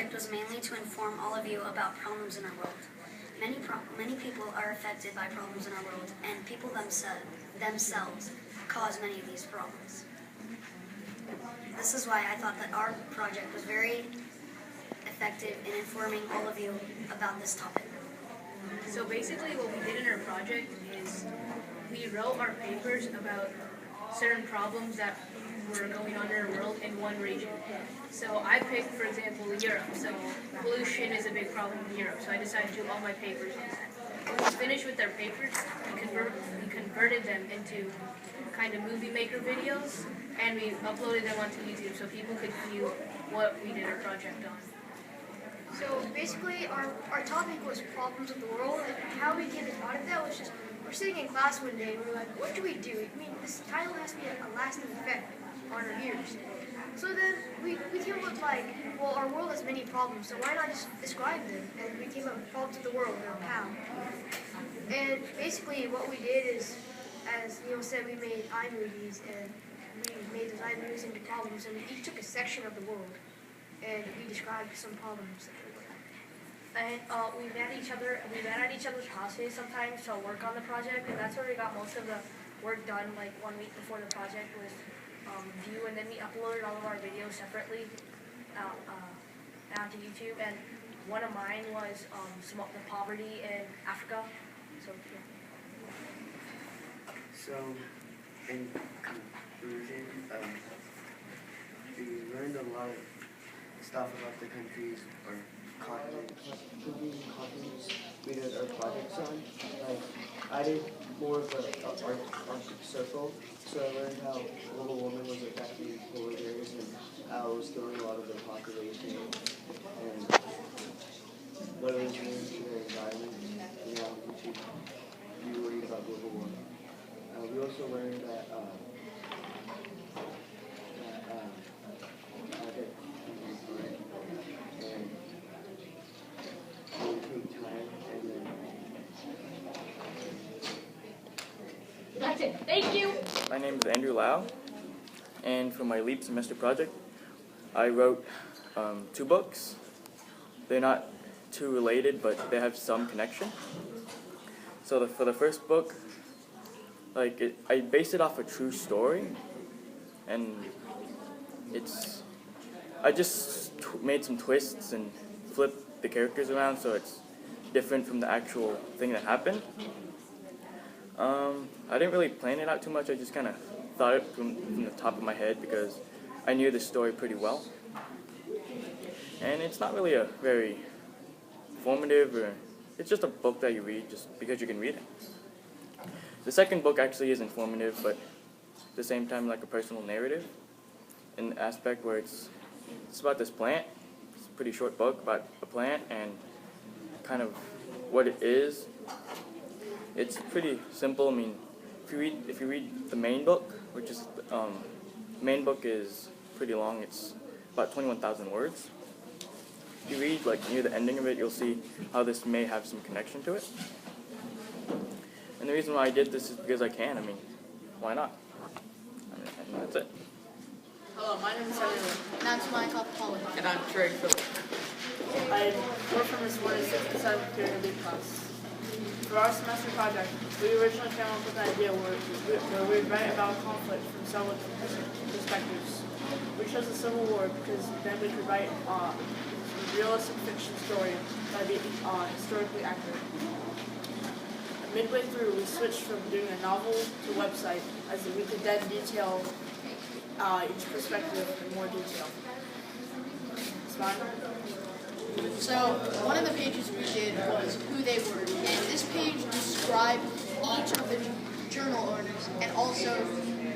project was mainly to inform all of you about problems in our world. Many people are affected by problems in our world, and people themselves cause many of these problems. This is why I thought that our project was very effective in informing all of you about this topic. So basically what we did in our project is we wrote our papers about certain problems that were going on in our world in one region. So I picked, for example, Europe. So pollution is a big problem in Europe, so I decided to do all my papers on that. When we finished with our papers, we converted them into kind of movie maker videos, and we uploaded them onto YouTube so people could view what we did our project on. So basically, our topic was problems of the world, and how we came to thought of that was just, we're sitting in class one day, and we're like, what do we do? I mean, this title has to be a lasting effect on our ears. So then we came up with like, well, our world has many problems, so why not just describe them? And we came up with problems of the world, or POW. And basically what we did is, as Neil said, we made iMovies, and we made those iMovies into problems, and we each took a section of the world, and we described some problems that we were having. And we met at each other's houses sometimes to work on the project, and that's where we got most of the work done, like 1 week before the project was due, and then we uploaded all of our videos separately onto YouTube, and one of mine was the poverty in Africa. So, yeah. So, in conclusion, we learned a lot of stuff about the countries or continents we did our projects on. I did more of the Arctic Circle, so I learned how global warming was affecting polar bears and how it was killing a lot of their population and what it was doing to their environment and how we should be worried about global warming. We also learned that That's it. Thank you. My name is Andrew Lau, and for my LEAP semester project, I wrote 2 books. They're not too related, but they have some connection. So for the first book, I based it off a true story, and I just made some twists and flipped the characters around so it's different from the actual thing that happened. I didn't really plan it out too much. I just kind of thought it from the top of my head because I knew the story pretty well. And it's not really a very formative, or it's just a book that you read just because you can read it. The second book actually is informative, but at the same time like a personal narrative in the aspect where it's about this plant. It's a pretty short book about a plant and kind of what it is. It's pretty simple. I mean, if you read the main book, which is main book is pretty long. It's about 21,000 words. If you read near the ending of it, you'll see how this may have some connection to it. And the reason why I did this is because I can. I mean, why not? And that's it. Hello, my name is Henry. And I'm Michael Pollock. And I'm Trey Phillips. I work from this morning 6th to 7th period of lead class. For our semester project, we originally came up with an idea where we would write about conflict from several perspectives. We chose the Civil War because then we could write a realistic fiction story that would be historically accurate. Midway through, we switched from doing a novel to a website, as we could then detail each perspective in more detail. So one of the pages we did was who they were, and this page described each of the journal owners, and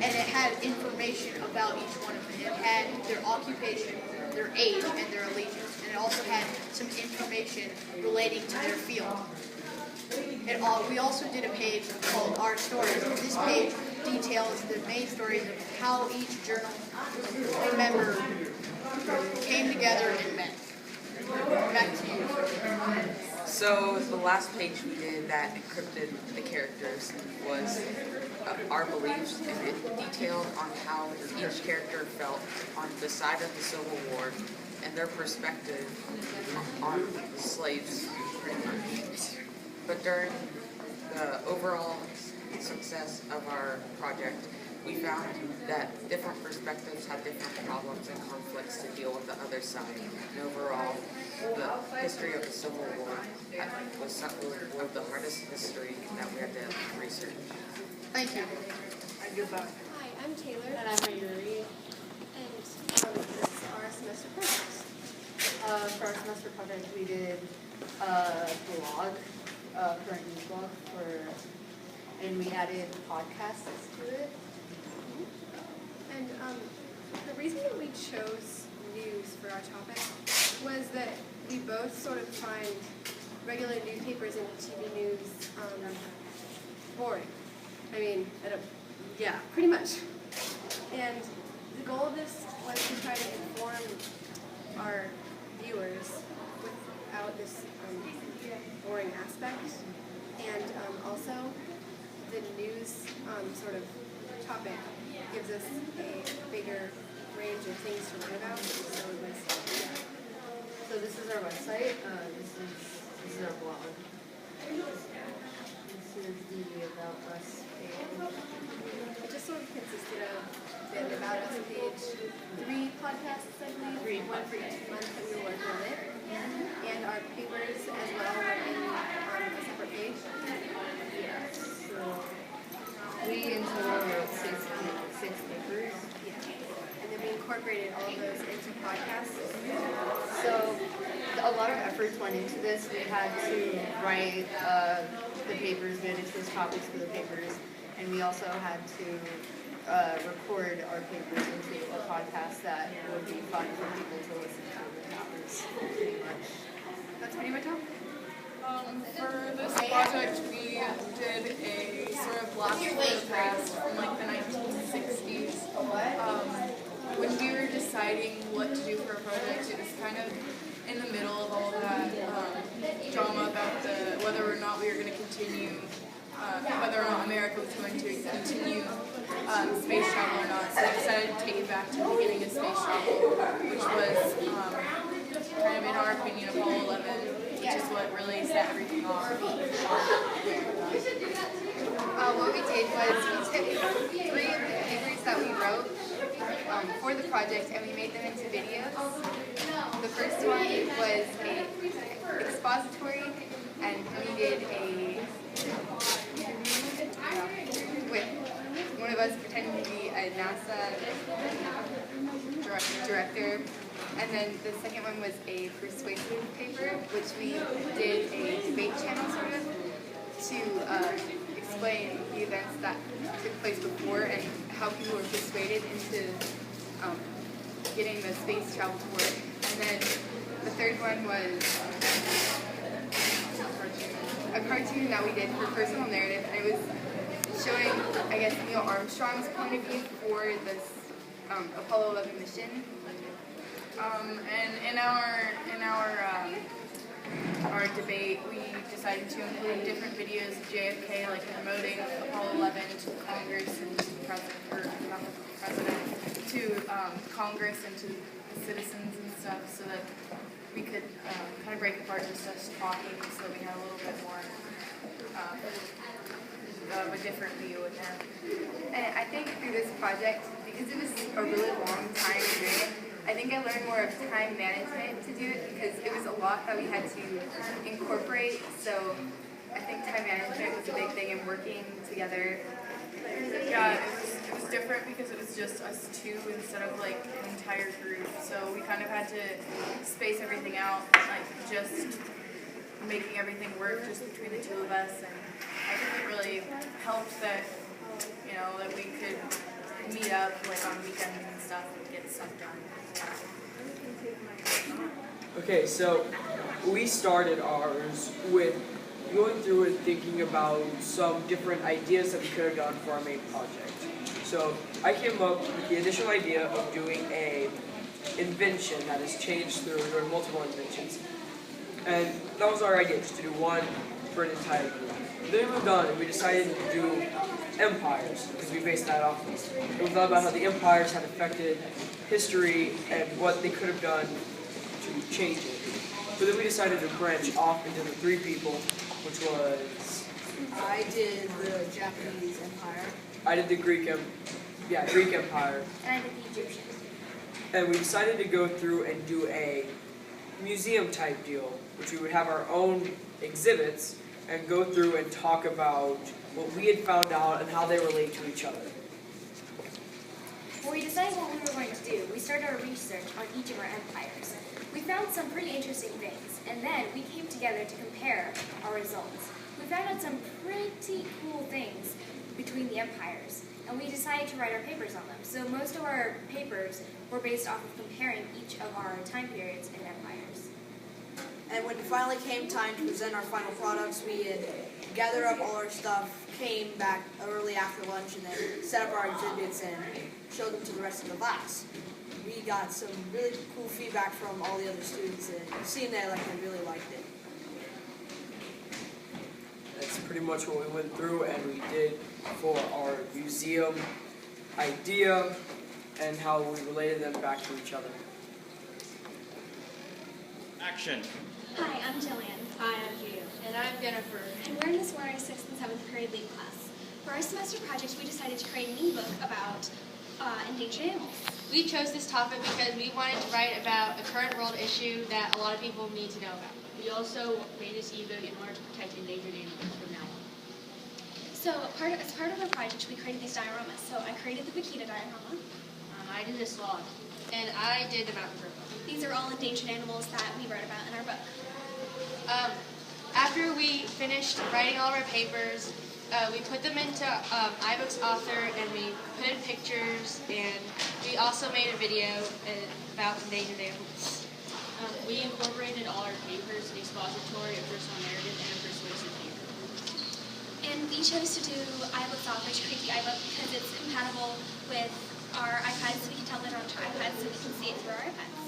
it had information about each one of them. It had their occupation, their age, and their allegiance, and it also had some information relating to their field. We also did a page called Our Stories. This page details the main stories of how each journal member came together and met. Back to you. So the last page we did that encrypted the characters was our beliefs, and it detailed on how each character felt on the side of the Civil War and their perspective on slaves, pretty much. But during the overall success of our project, we found that different perspectives had different problems and conflicts to deal with the other side. And overall, the history of the Civil War was one of the hardest history that we had to research. Thank you. Goodbye. Hi, I'm Taylor, And I'm Mayuri. and this is our semester project. For our semester project, we did a blog, current news blog and we added podcasts to it. And the reason that we chose news for our topic was that we both sort of find regular newspapers and TV news boring. I mean, yeah, pretty much. And the goal of this was to try to inform our viewers without this boring aspect. And also, the news sort of topic gives us a bigger range of things to learn about. So it was, So this is our website. This is our blog. This is the About Us page. it just sort of consisted of the About Us page, 3 podcasts, I believe, 1 for each month that we were working on it, and our papers as well were in on a separate page. Yeah. So we in total wrote 6 papers. And then we incorporated all of those into podcasts. So a lot of efforts went into this. We had to write the papers, we had to choose topics for the papers, and we also had to record our papers into a podcast that would be fun for people to listen to. And that was pretty much. That's pretty much all. For this project, we did a sort of blast from the past from like the 1960s. When we were deciding what to do for a project, it was kind of in the middle of all that drama about whether or not we were going to continue, whether or not America was going to continue space travel or not. So we decided to take it back to the beginning of space travel, which was kind of, in our opinion, Apollo 11, which is what really set everything off. What we did was we took 3 of the papers that we wrote for the project and we made them into videos. The first one was a expository, and we did with one of us pretending to be a NASA director. And then the second one was a persuasive paper, which we did a debate channel sort of to explain the events that took place before and how people were persuaded into getting the space travel to work. And then the third one was a cartoon that we did for personal narrative, and it was showing, I guess, Neil Armstrong's point of view for this Apollo 11 mission. And in our debate, we decided to include different videos of JFK, like promoting Apollo 11 to Congress and to the president, or not the president, to Congress and to the citizens and stuff, so that we could kind of break apart just us talking, so that we had a little bit more of a different view in there. And I think through this project, because it was a really long time doing it, I think I learned more of time management to do it because it was a lot that we had to incorporate. So I think time management was a big thing and working together. Yeah, it was different because it was just us two instead of like an entire group. So we kind of had to space everything out, like just making everything work just between the two of us. And I think it really helped that, you know, that we could meet up like on weekends and stuff and get stuff done. Okay, so we started ours with going through and thinking about some different ideas that we could have done for our main project. So I came up with the initial idea of doing a invention that has changed through doing multiple inventions. And that was our idea, just to do one for an entire group. Then we moved on and we decided to do empires, because we based that off of this. We thought about how the empires had affected history and what they could have done change it. But then we decided to branch off into the 3 people, which was I did the Japanese Empire. I did the Greek Empire, And I did the Egyptian. and we decided to go through and do a museum type deal, which we would have our own exhibits and go through and talk about what we had found out and how they relate to each other. When we decided what we were going to do, we started our research on each of our empires. We found some pretty interesting things, and then we came together to compare our results. We found out some pretty cool things between the empires, and we decided to write our papers on them. So most of our papers were based off of comparing each of our time periods and empires. And when it finally came time to present our final products, we had gathered up all our stuff, came back early after lunch, and then set up our exhibits and showed them to the rest of the class. We got some really cool feedback from all the other students, and it seemed that they really liked it. That's pretty much what we went through and we did for our museum idea and how we related them back to each other. Action. Hi, I'm Jillian. Hi, I'm Gia. And I'm Jennifer. And we're in this Warriner 6th and 7th grade lead class. For our semester project, we decided to create an ebook about endangered animals. We chose this topic because we wanted to write about a current world issue that a lot of people need to know about. We also made this ebook in order to protect endangered animals from now on. So as part of our project, we created these dioramas. So I created the vaquita diorama. I did the sloth. And I did the mountain gorilla. These are all endangered animals that we wrote about in our book. After we finished writing all of our papers, we put them into iBooks Author, and we put in pictures, and we also made a video about endangered animals. We incorporated all our papers, an expository, a personal narrative, and a persuasive paper. And we chose to do iBooks Author to create the iBook because it's compatible with our iPads, so we can download it onto our iPads so we can see it through our iPads.